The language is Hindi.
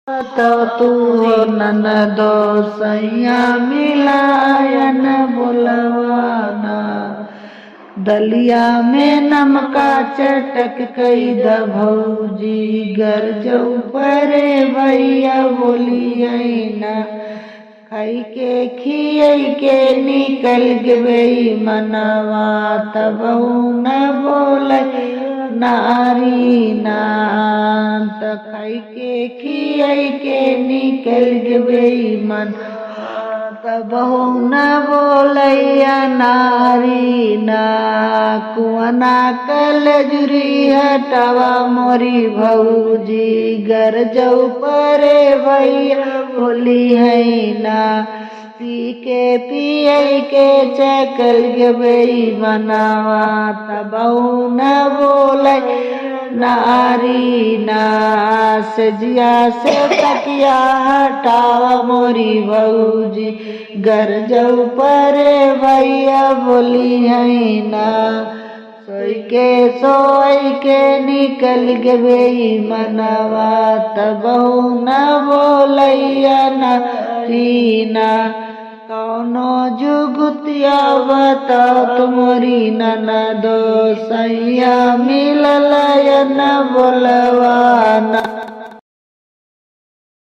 तो तू हो ननदो सैया मिलायन बुलवाना। दलिया में नमका चटक कई द भौजी गरजौ परे भैया बोलियै ना। खाई के खियै के निकल गई मनवा तबहु न बोलै नारी नात। खाई के खियै के निकल गई मन तबहु न बोलैया नारी ना। कुआना कल जुरी हटावा मोरी भौजी गरजौ परे भैया बोली है ना। पी के पियै के चकल गई मनवा तबहु न बोलै नारी ना। सजिया से तकिया हटावा मोरी भौजी गरजौ परे भैया बोली है ना। सोई के निकल गई मनवा तबहु न बोलैया नारी ना। कौनो जुगतिया बता तुमरी ननदो सैया मिलल न बोलवाना।